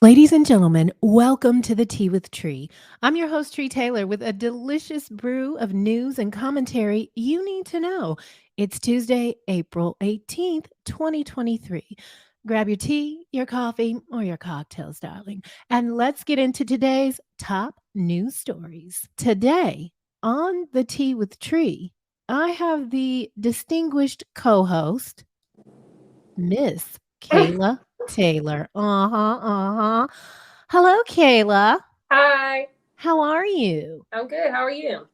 Ladies and gentlemen, welcome to the Tea with Tree. I'm your host, Tree Taylor, with a delicious brew of news and commentary you need to know. It's Tuesday, April 18th, 2023. Grab your tea, your coffee, or your cocktails, darling, and let's get into today's top news stories. Today, on the Tea with Tree, I have the distinguished co host, Miss Kayla Taylor. Hello, Kayla. Hi, How are you? I'm good. How are you?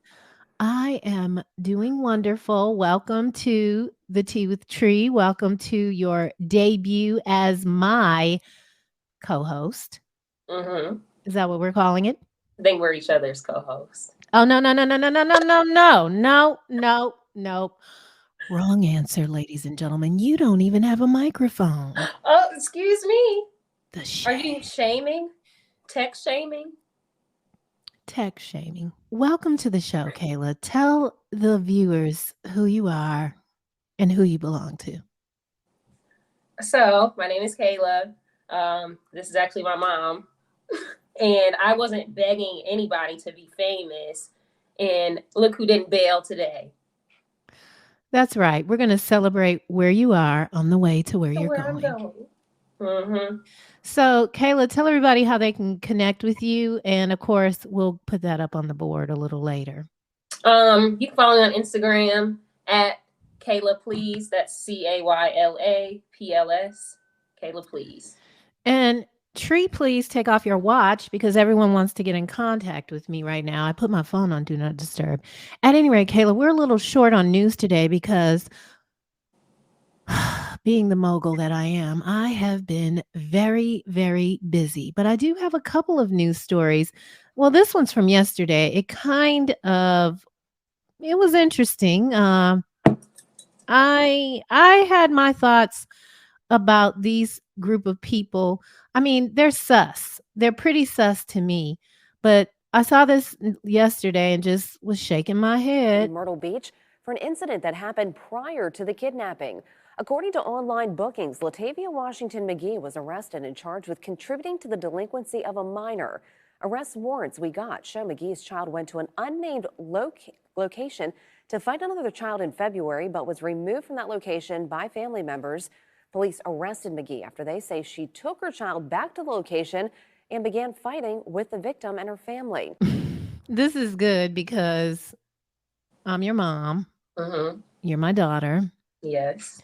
I am doing wonderful. Welcome to the Tea with Tree. Welcome to your debut as my co host. Mm-hmm. Is that what we're calling it? I think we're each other's co-host. Oh, no, no, no, no, no, no, no, no, no, no, no, no. Wrong answer, ladies and gentlemen. You don't even have a microphone. Oh, excuse me. The Are you shame. shaming? Tech shaming? Tech shaming. Welcome to the show, Kayla. Tell the viewers who you are and who you belong to. So, my name is Kayla. This is actually my mom. And I wasn't begging anybody to be famous. And look who didn't bail today. That's right. We're going to celebrate where you are on the way to where To you're where I'm going. going. Mm-hmm. So, Kayla, tell everybody how they can connect with you. And of course, we'll put that up on the board a little later. You can follow me on Instagram at Kayla Please. That's CAYLAPLS. Kayla Please. And Tree, please take off your watch because everyone wants to get in contact with me right now. I put my phone on Do Not Disturb. At any rate, Kayla, we're a little short on news today because being the mogul that I am, I have been very, very busy. But I do have a couple of news stories. Well, this one's from yesterday. It was interesting. I had my thoughts about these group of people. I mean, they're sus. They're pretty sus to me. But I saw this yesterday and just was shaking my head. In Myrtle Beach for an incident that happened prior to the kidnapping. According to online bookings, Latavia Washington McGee was arrested and charged with contributing to the delinquency of a minor. Arrest warrants we got show McGee's child went to an unnamed location to find another child in February, but was removed from that location by family members. Police arrested McGee after they say she took her child back to the location and began fighting with the victim and her family. This is good because I'm your mom. Mm-hmm. You're my daughter. Yes.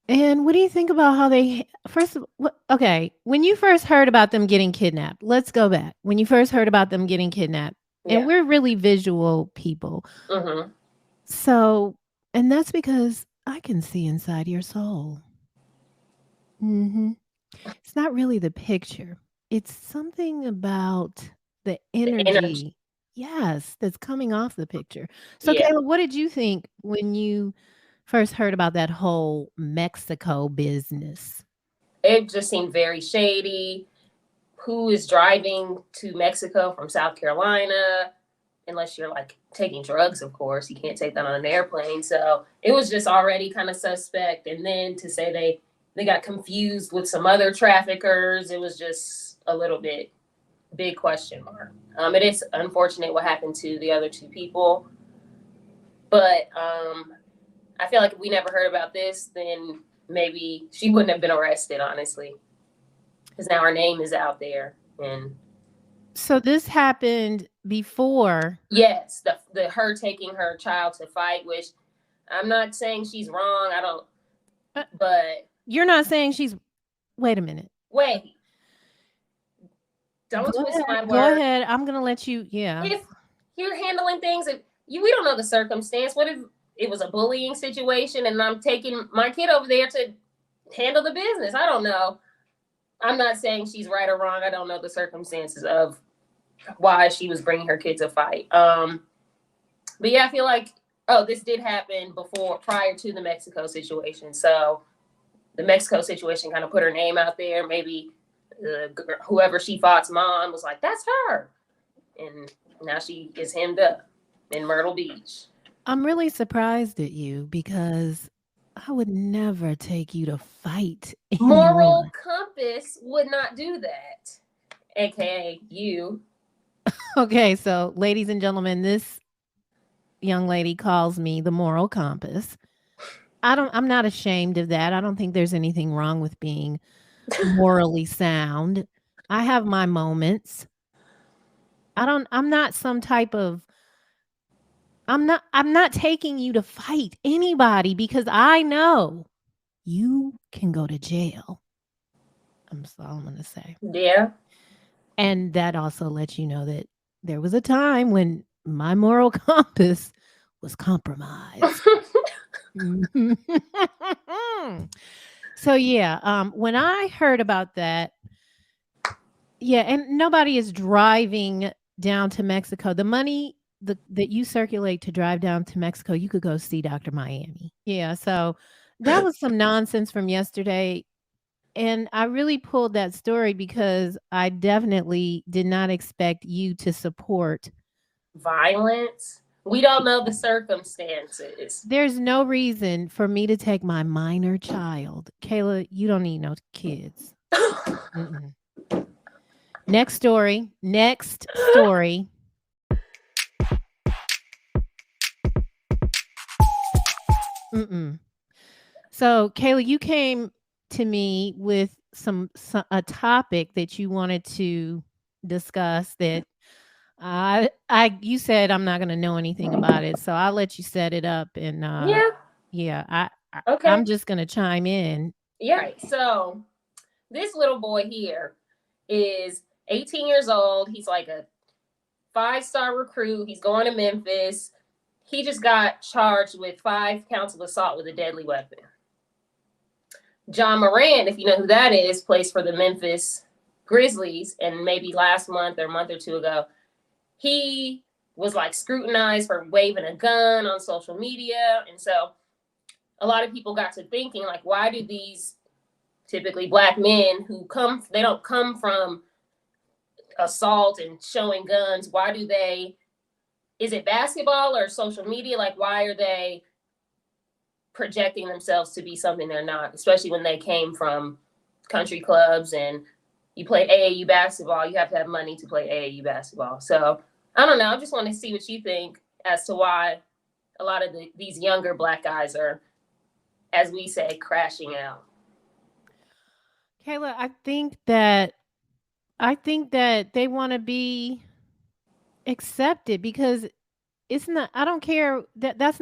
And what do you think about how they first of okay, when you first heard about them getting kidnapped, let's go back. When you first heard about them getting kidnapped, and Yeah. we're really visual people. Mm-hmm. So, and that's because I can see inside your soul. Mhm. It's not really the picture. It's something about the The energy. energy. Yes, that's coming off the picture. So, Yeah. Kayla, what did you think when you first heard about that whole Mexico business? It just seemed very shady. Who is driving to Mexico from South Carolina? Unless you're like taking drugs, of course. You can't take that on an airplane. So it was just already kind of suspect. And then to say they got confused with some other traffickers, it was just a little bit big question mark. It is unfortunate what happened to the other two people, but I feel like if we never heard about this, then maybe she wouldn't have been arrested, honestly, because now her name is out there. And So this happened before. yes, the her taking her child to fight, which I'm not saying she's wrong. I don't, uh, but you're not saying she's wait a minute. wait, Go don't twist ahead. my Go word. ahead. I'm going to let you yeah. If you're handling things, if we don't know the circumstance. What if it was a bullying situation and I'm taking my kid over there to handle the business? I don't know. I'm not saying she's right or wrong. I don't know the circumstances of why she was bringing her kid to fight. But yeah, I feel like this did happen before, prior to the Mexico situation. So the Mexico situation kind of put her name out there. Maybe whoever she fought's mom was like, "That's her," and now she is hemmed up in Myrtle Beach. I'm really surprised at you because I would never take you to fight Moral anyone. compass would not do that. AKA you. Okay, so ladies and gentlemen, this young lady calls me the moral compass. I'm not ashamed of that. I don't think there's anything wrong with being morally sound. I have my moments. I'm not some type of I'm not taking you to fight anybody because I know you can go to jail. That's all I'm gonna say. Yeah. And that also lets you know that there was a time when my moral compass was compromised. So yeah, when I heard about that, yeah, and nobody is driving down to Mexico. The money that you circulate to drive down to Mexico, you could go see Dr. Miami. Yeah, so that was some nonsense from yesterday. And I really pulled that story because I definitely did not expect you to support. Violence. We don't know the circumstances. There's no reason for me to take my minor child. Kayla, you don't need no kids. Mm-mm. Next story. Next story. Mm-mm. So, Kayla, you came to me with a topic that you wanted to discuss that you said I'm not going to know anything about it, so I'll let you set it up and Yeah. yeah, I'm Okay. just going to chime in. Yeah. So this little boy here is 18 years old. He's like a 5-star recruit. He's going to Memphis. He just got charged with 5 counts of assault with a deadly weapon. John Moran, if you know who that is, plays for the Memphis Grizzlies. And maybe last month or a month or two ago, he was like scrutinized for waving a gun on social media. And so a lot of people got to thinking, like, why do these typically black men they don't come from assault and showing guns? Why do they, is it basketball or social media? Like, why are they projecting themselves to be something they're not, especially when they came from country clubs and you play AAU basketball, you have to have money to play AAU basketball. So I don't know. I just want to see what you think as to why a lot of these younger black guys are, as we say, crashing out. Kayla, I think that they want to be accepted because it's not I don't care that's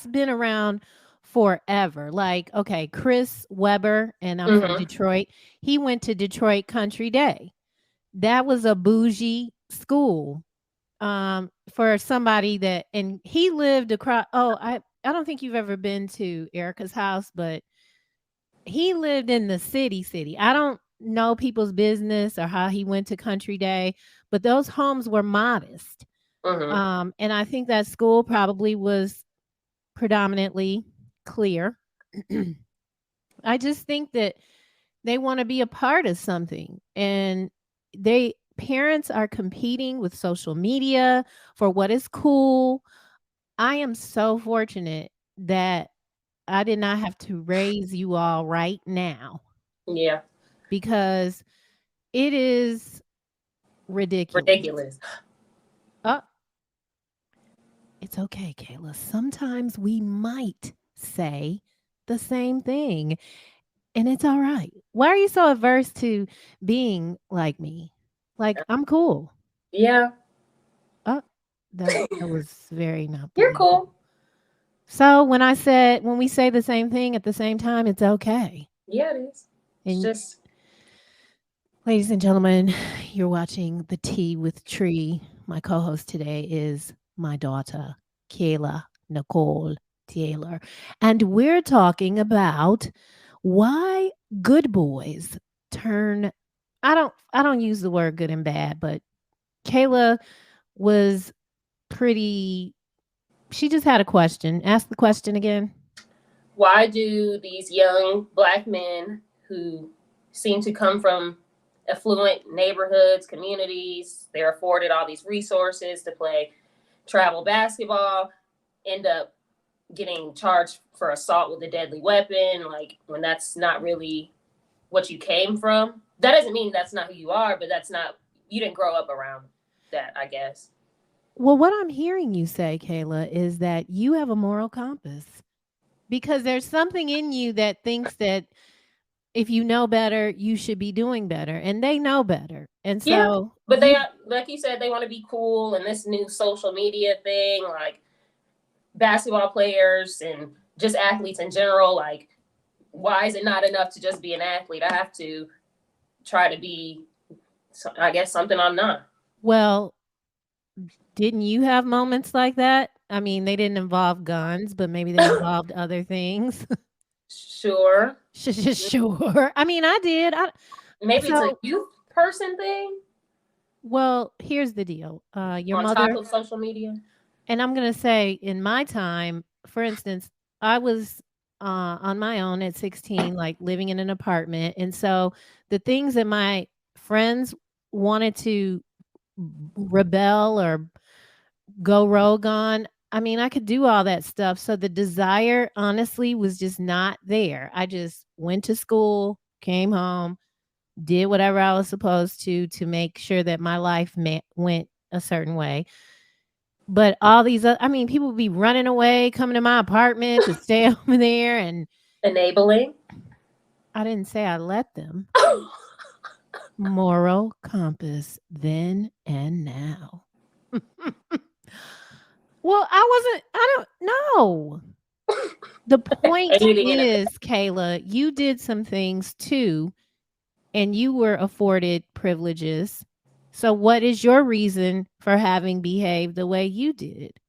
been around forever. Like, okay, Chris Webber, and I'm from Mm-hmm. Detroit. He went to Detroit Country Day. That was a bougie school for somebody that, and he lived across. Oh, I don't think you've ever been to Erica's house, but he lived in the city. I don't know people's business or how he went to Country Day, but those homes were modest. Mm-hmm. And I think that school probably was predominantly clear. I just think that they want to be a part of something, and parents are competing with social media for what is cool. I am so fortunate that I did not have to raise you all right now Yeah. because it is ridiculous. Ridiculous. Oh, it's okay, Kayla. Sometimes we might say the same thing. And it's all right. Why are you so averse to being like me? Like, I'm cool. Yeah. Oh, that was very not You're believable. cool. So when we say the same thing at the same time, it's okay. Yeah, it is. It's And just, ladies and gentlemen, you're watching The Tea with Tree. My co-host today is my daughter, Kayla Nicole Taylor. And we're talking about why good boys turn I don't use the word good and bad, but Kayla was pretty she just had a question. Ask the question again. why do these young black men who seem to come from affluent neighborhoods, communities, they're afforded all these resources to play travel basketball, end up getting charged for assault with a deadly weapon, like when that's not really what you came from. That doesn't mean that's not who you are, but that's not, you didn't grow up around that, I guess. Well, what I'm hearing you say, Kayla, is that you have a moral compass because there's something in you that thinks that if you know better, you should be doing better, and they know better. And Yeah, so but they, like you said, they want to be cool, and this new social media thing, like basketball players and just athletes in general, like, why is it not enough to just be an athlete? I have to try to be, I guess, something I'm not. well, didn't you have moments like that? I mean, they didn't involve guns, but maybe they involved other things. Sure. Sure. I mean, I did. Maybe it's a So, youth person thing well, here's the deal. Your on top mother, of social media. and I'm gonna say in my time, for instance, I was on my own at 16, like living in an apartment, and so the things that my friends wanted to rebel or go rogue on, I mean, I could do all that stuff. So the desire, honestly, was just not there. I just went to school, came home, did whatever I was supposed to make sure that my life went a certain way. But all these, I mean, people would be running away, coming to my apartment to stay over there, and Enabling. I didn't say I let them. Moral compass then and now. Well, I don't know. The point is, Kayla, you did some things too, and you were afforded privileges. So what is your reason for having behaved the way you did?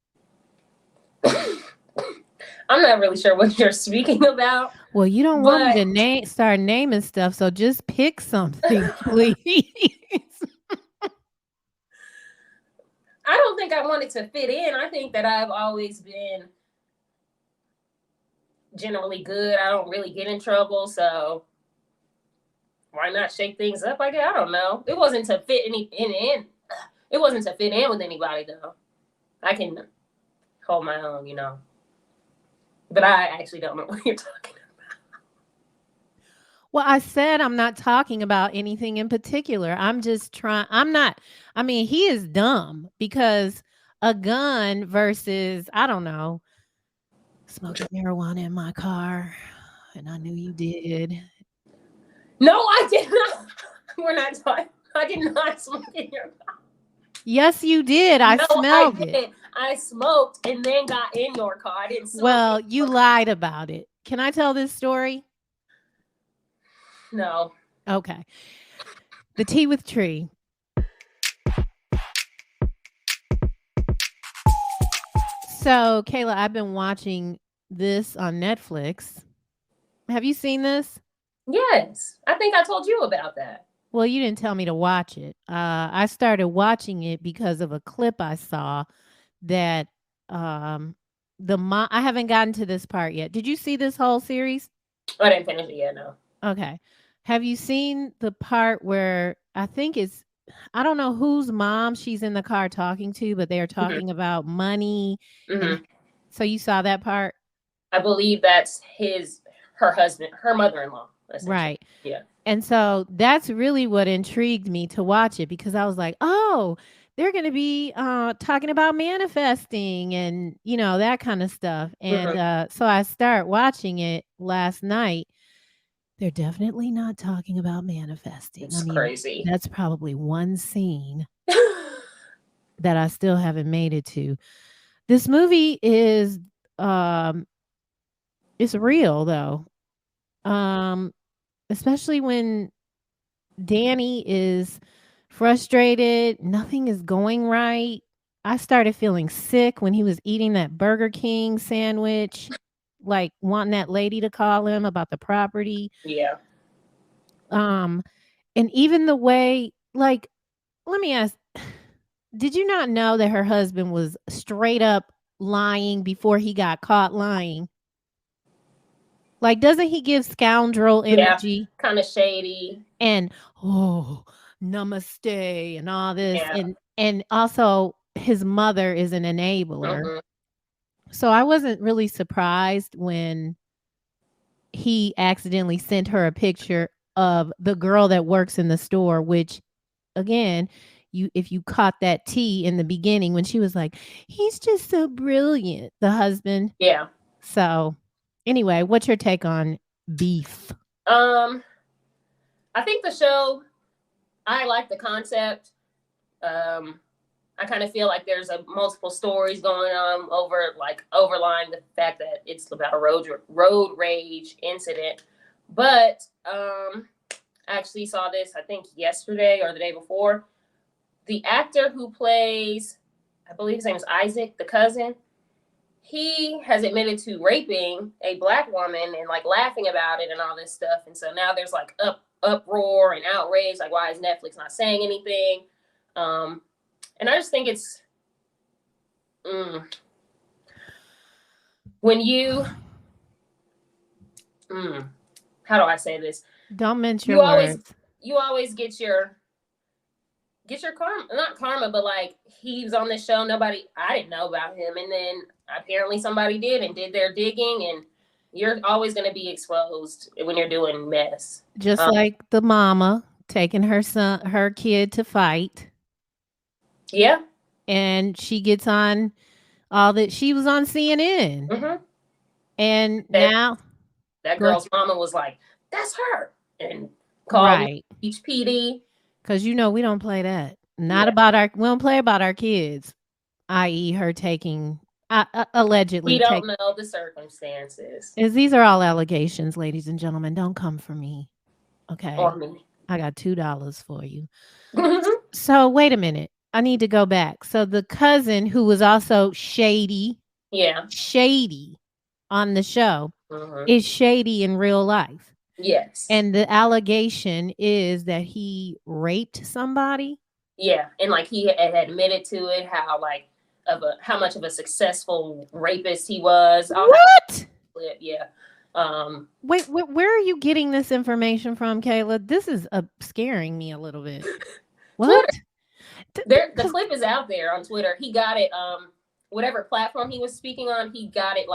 I'm not really sure what you're speaking about. Well, you don't want me to start naming stuff, so just pick something, please. I don't think I wanted to fit in. I think that I've always been generally good. I don't really get in trouble, so why not shake things up? I guess, I don't know. It wasn't to fit in. It wasn't to fit in with anybody though. I can hold my own, you know. But I actually don't know what you're talking about. Well, I said I'm not talking about anything in particular. I'm just trying. I mean, he is dumb because a gun versus, I don't know, smoking marijuana in my car. And I knew you did. No, I did not. We're not talking. I did not smoke in your car. Yes, you did. I smelled it. I smoked and then got in your car. I didn't smoke. Well, you lied about it. Can I tell this story? No. Okay. The tea with tree. So, Kayla, I've been watching this on Netflix. Have you seen this? Yes. I think I told you about that. Well, you didn't tell me to watch it. I started watching it because of a clip I saw that I haven't gotten to this part yet. Did you see this whole series? I didn't finish it yet, no. Okay. Have you seen the part where I don't know whose mom she's in the car talking to, but they are talking about money. Mm-hmm. So you saw that part? I believe that's her husband, her mother-in-law. Right. Yeah. And so that's really what intrigued me to watch it because I was like, oh, they're going to be talking about manifesting and, you know, that kind of stuff. And so I start watching it last night. They're definitely not talking about manifesting. It's crazy. That's probably one scene that I still haven't made it to. This movie is it's real though. Especially when Danny is frustrated, nothing is going right. I started feeling sick when he was eating that Burger King sandwich, like wanting that lady to call him about the property. Yeah. And even the way, like, let me ask, did you not know that her husband was straight up lying before he got caught lying? Like, doesn't he give scoundrel energy? Yeah, kind of shady. And, oh, namaste and all this. Yeah. And also his mother is an enabler. So I wasn't really surprised when he accidentally sent her a picture of the girl that works in the store, which again, if you caught that tea in the beginning when she was like, "He's just so brilliant," the husband. Yeah. So, anyway, what's your take on Beef? I think the show, I like the concept. I kind of feel like there's multiple stories going on overlying the fact that it's about a road rage incident. But I actually saw this, I think yesterday or the day before. The actor who plays, I believe his name is Isaac, the cousin, he has admitted to raping a black woman and like laughing about it and all this stuff. And so now there's like uproar and outrage, like why is Netflix not saying anything? And I just think it's when you how do I say this? Don't mince your words. You always get your karma, not karma, but like he was on this show, I didn't know about him, and then apparently somebody did and did their digging, and you're always going to be exposed when you're doing mess. Just like the mama taking her kid to fight. Yeah. And she gets on all that. She was on CNN. Mm-hmm. And now that girl's mama was like, "That's her," and called each PD. Because we don't play that. We don't play about our kids, i.e. her taking, allegedly. We don't know the circumstances. These are all allegations, ladies and gentlemen. Don't come for me. Okay. Or me. I got $2 for you. So wait a minute. I need to go back. So the cousin who was also shady. Yeah. Shady on the show is shady in real life. Yes. And the allegation is that he raped somebody. Yeah. And like he had admitted to it, how much of a successful rapist he was. What? Yeah. Wait, where are you getting this information from, Kayla? This is scaring me a little bit. What? The clip is out there on Twitter. He got it, whatever platform he was speaking on, he got it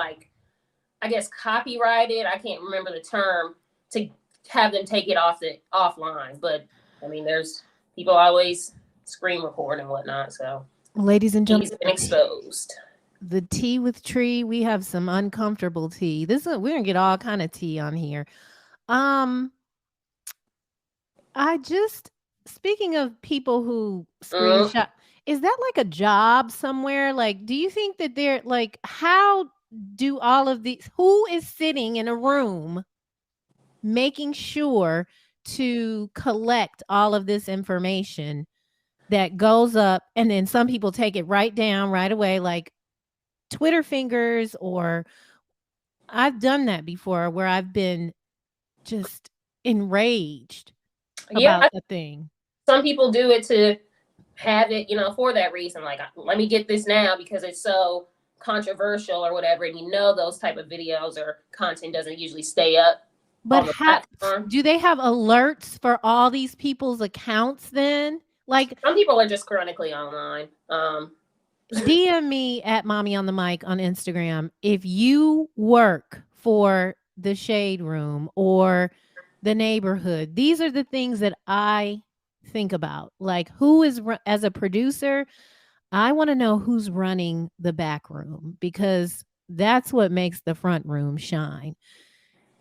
I guess copyrighted. I can't remember the term to have them take it offline. But I mean, there's people always screen record and whatnot. So, ladies and gentlemen, he's been exposed. The tea with Tree. We have some uncomfortable tea. We're gonna get all kind of tea on here. Speaking of people who screenshot, is that like a job somewhere? Like, do you think that they're like, how do all of these, who is sitting in a room making sure to collect all of this information that goes up, and then some people take it right down right away, like Twitter fingers, or I've done that before where I've been just enraged about the thing. Some people do it to have it, for that reason. Like, let me get this now because it's so controversial or whatever. And those type of videos or content doesn't usually stay up. But do they have alerts for all these people's accounts then? Like, some people are just chronically online. DM me at Mommy on the Mic on Instagram if you work for the Shade Room or the neighborhood. These are the things that I think about. Like, who is, as a producer, I want to know who's running the back room, because that's what makes the front room shine.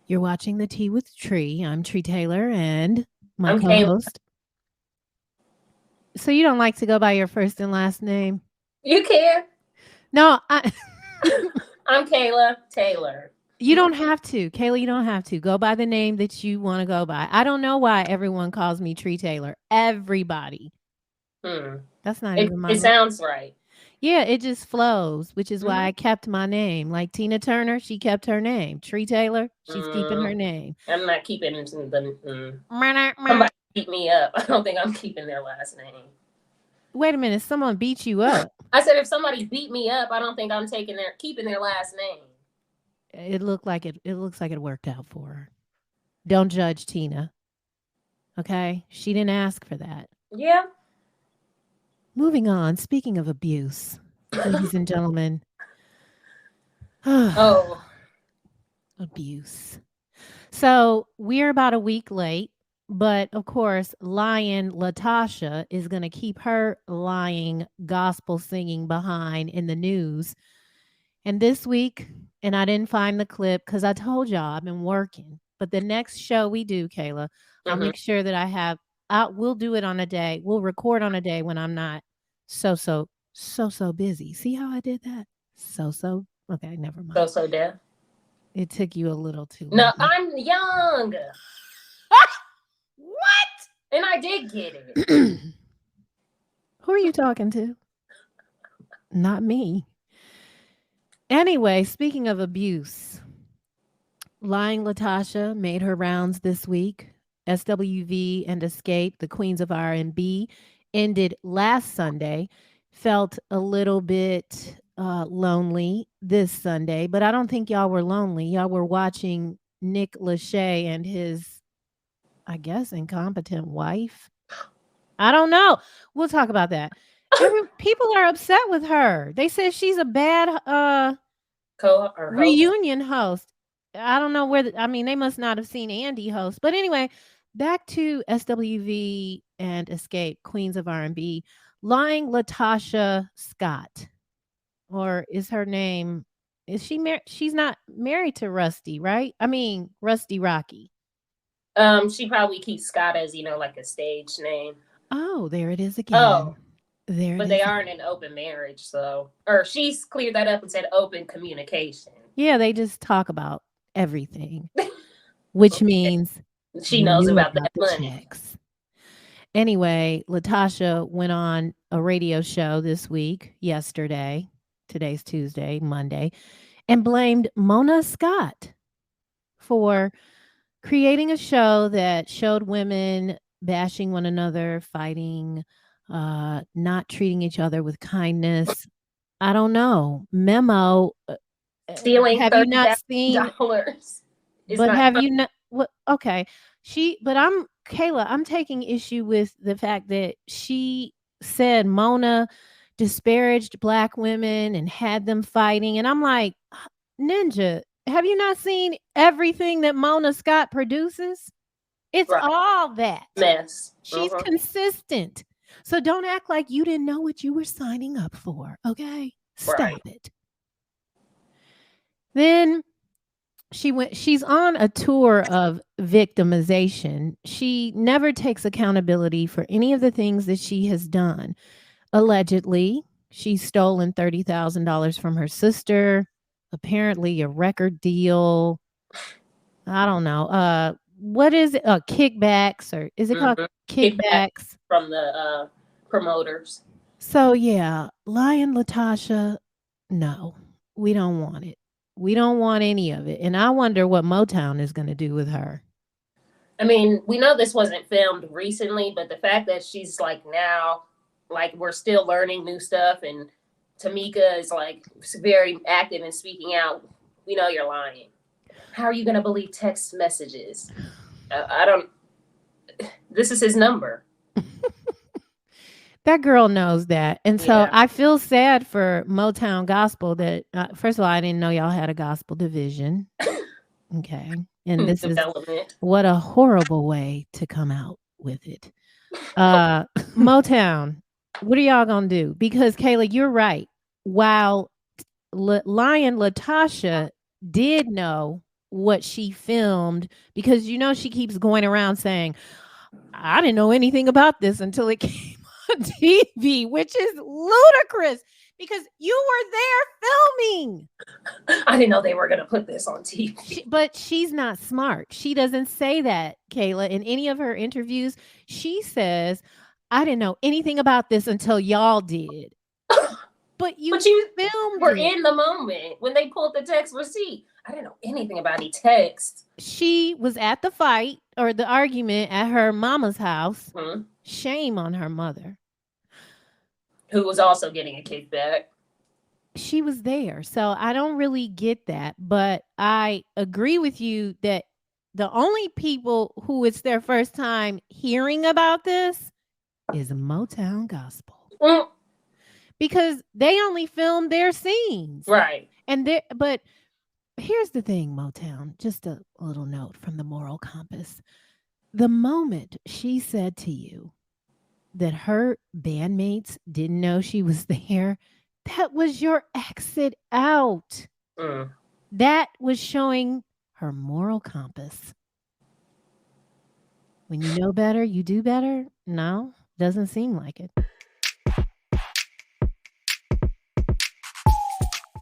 You're watching The Tea with Tree. I'm Tree Taylor and my co-host. So you don't like to go by your first and last name? You can. No, I'm Kayla Taylor. You don't have to. Kayla, you don't have to. Go by the name that you want to go by. I don't know why everyone calls me Tree Taylor. Everybody. That's not even my name. It sounds right. Yeah, it just flows, which is why I kept my name. Like Tina Turner, she kept her name. Tree Taylor, she's keeping her name. I'm not keeping somebody beat me up. I don't think I'm keeping their last name. Wait a minute, someone beat you up. I said if somebody beat me up, I don't think I'm keeping their last name. It looks like it worked out for her. Don't judge Tina. Okay? She didn't ask for that. Yeah. Moving on, speaking of abuse, ladies and gentlemen, Oh, Abuse. So we're about a week late, but of course, lying Latasha is going to keep her lying gospel singing behind in the news. And this week, and I didn't find the clip because I told y'all I've been working. But the next show we do, Kayla, I'll mhm. make sure that I have. We'll do it on a day. We'll record on a day when I'm not so busy. See how I did that? So. Okay, never mind. So deaf. It took you a little too No, long. I'm young, What? and I did get it. Who are you talking to? Not me. Anyway, speaking of abuse, lying Latasha made her rounds this week. SWV and Xscape, the queens of R&B, ended last Sunday. Felt a little bit lonely this Sunday, but I don't think y'all were lonely. Y'all were watching Nick Lachey and his, I guess, incompetent wife. I don't know. We'll talk about that. People are upset with her. They said she's a bad Co or host. reunion host. I don't know where I mean, they must not have seen Andy host. But anyway, back to SWV and Xscape, Queens of R&B. Lying Latasha Scott, or is her name? Is she married? She's not married to Rusty, right? I mean, Rusty Rocky. She probably keeps Scott as like a stage name. Oh, there it is again. Oh, there but it they is. aren't in open marriage, or she's cleared that up and said open communication. Yeah, they just talk about everything, which means She knows knew about that the money. checks. Anyway, Latasha went on a radio show this week, yesterday. Today's Tuesday, Monday, and blamed Mona Scott for creating a show that showed women bashing one another, fighting, not treating each other with kindness. I don't know. Memo. Stealing Have you not seen? $30,000 is But not. have you not? What? Okay, But I'm Kayla. I'm taking issue with the fact that she said Mona disparaged black women and had them fighting, and I'm like, Ninja. Have you not seen everything that Mona Scott produces? It's Right. all that. Mess. She's consistent. So don't act like you didn't know what you were signing up for. Okay, stop it. Then she's on a tour of victimization. She never takes accountability for any of the things that she has done. Allegedly, she's stolen $30,000 from her sister, apparently a record deal. I don't know. What is it? Kickbacks, or is it called kickbacks? From the promoters. So yeah, lying Latasha, no, we don't want it. We don't want any of it. And I wonder what Motown is going to do with her. I mean, we know this wasn't filmed recently, but the fact that she's now, we're still learning new stuff, and Tamika is very active and speaking out, we know you're lying. How are you going to believe text messages? I don't. This is his number. That girl knows that. And so I feel sad for Motown Gospel that, first of all, I didn't know y'all had a gospel division. Okay. And this is what a horrible way to come out with it. Motown, what are y'all going to do? Because, Kayla, you're right. While lying Latasha did know what she filmed, because she keeps going around saying, I didn't know anything about this until it came on TV, which is ludicrous because you were there filming. I didn't know they were going to put this on TV. But she's not smart. She doesn't say that, Kayla. In any of her interviews, she says, I didn't know anything about this until y'all did. But you filmed were in the moment when they pulled the text receipt. I didn't know anything about any text. She was at the fight or the argument at her mama's house. Mm-hmm. Shame on her mother. Who was also getting a kickback. She was there. So I don't really get that. But I agree with you that the only people who it's their first time hearing about this is Motown Gospel. Because they only filmed their scenes. Right. But here's the thing, Motown, just a little note from the moral compass. The moment she said to you that her bandmates didn't know she was there, that was your exit out. Mm. That was showing her moral compass. When you know better, you do better? No, doesn't seem like it.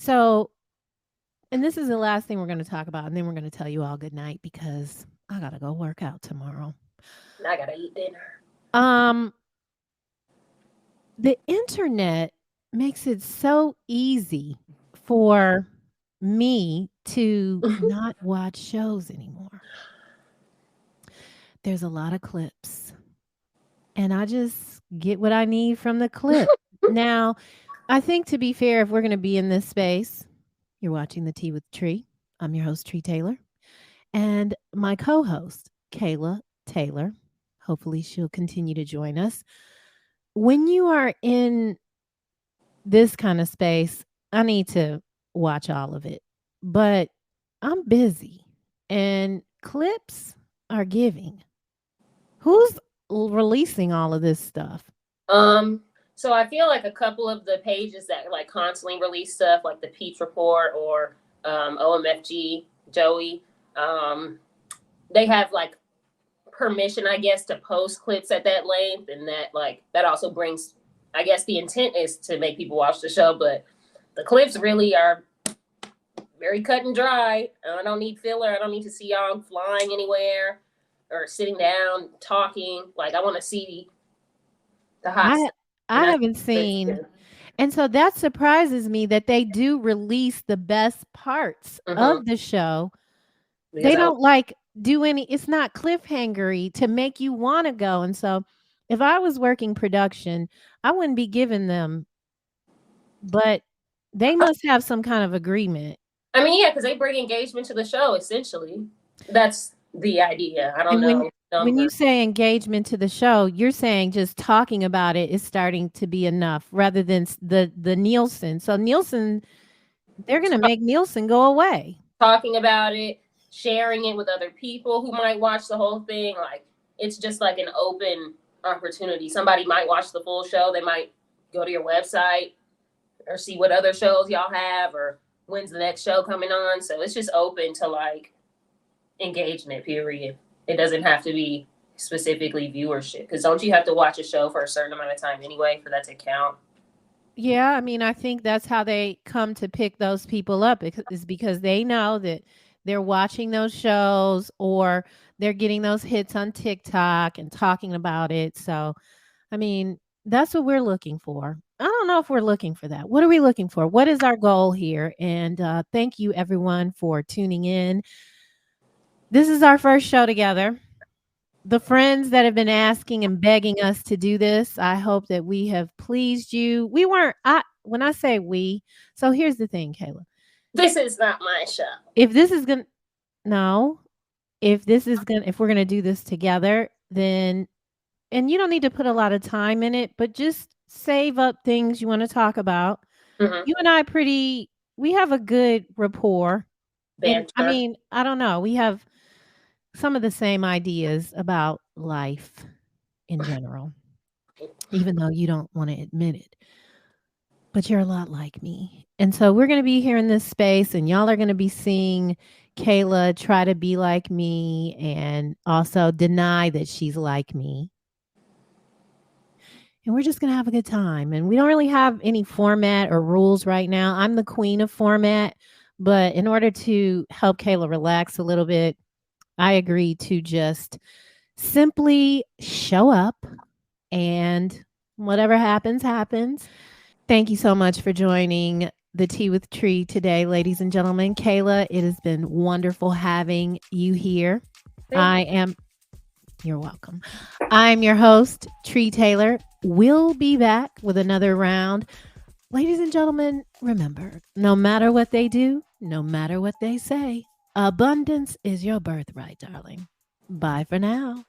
So, and this is the last thing we're going to talk about, and then we're going to tell you all good night because I got to go work out tomorrow. I gotta eat dinner. The internet makes it so easy for me to not watch shows anymore. There's a lot of clips, and I just get what I need from the clip. Now, I think to be fair, if we're going to be in this space, you're watching The Tea with Tree. I'm your host, Tree Taylor, and my co host, Kayla Taylor. Hopefully, she'll continue to join us. When you are in this kind of space, I need to watch all of it, but I'm busy and clips are giving. Who's releasing all of this stuff? So I feel like a couple of the pages that like constantly release stuff, like the Peach Report or OMFG Joey, they have like permission, I guess, to post clips at that length, and that also brings, I guess, the intent is to make people watch the show, but the clips really are very cut and dry. I don't need filler. I don't need to see y'all flying anywhere or sitting down talking. Like, I want to see the hot stuff. I haven't seen. And so that surprises me that they do release the best parts of the show. They don't like do any, it's not cliffhangery to make you want to go. And so if I was working production, I wouldn't be giving them, but they must have some kind of agreement. I mean, yeah, because they bring engagement to the show, essentially. That's the idea. I don't know. When you say engagement to the show, you're saying just talking about it is starting to be enough rather than the Nielsen. So Nielsen, they're going to make Nielsen go away. Talking about it, sharing it with other people who might watch the whole thing. Like, it's just like an open opportunity. Somebody might watch the full show. They might go to your website or see what other shows y'all have or when's the next show coming on. So it's just open to like engagement, period. It doesn't have to be specifically viewership, because don't you have to watch a show for a certain amount of time anyway for that to count? Yeah, I mean, I think that's how they come to pick those people up, is because they know that they're watching those shows or they're getting those hits on TikTok and talking about it. So, I mean, that's what we're looking for. I don't know if we're looking for that. What are we looking for? What is our goal here? And thank you, everyone, for tuning in. This is our first show together. The friends that have been asking and begging us to do this, I hope that we have pleased you. When I say we, so here's the thing, Kayla. This is not my show. If we're going to do this together, then, and you don't need to put a lot of time in it, but just save up things you want to talk about. Mm-hmm. You and I we have a good rapport. And, I mean, I don't know. We have some of the same ideas about life in general, even though you don't want to admit it. But you're a lot like me. And so we're going to be here in this space, and y'all are going to be seeing Kayla try to be like me and also deny that she's like me. And we're just going to have a good time. And we don't really have any format or rules right now. I'm the queen of format, but in order to help Kayla relax a little bit, I agree to just simply show up, and whatever happens, happens. Thank you so much for joining the Tea with Tree today, ladies and gentlemen. Kayla, it has been wonderful having you here. You're welcome. I'm your host, Tree Taylor. We'll be back with another round. Ladies and gentlemen, remember, no matter what they do, no matter what they say, abundance is your birthright, darling. Bye for now.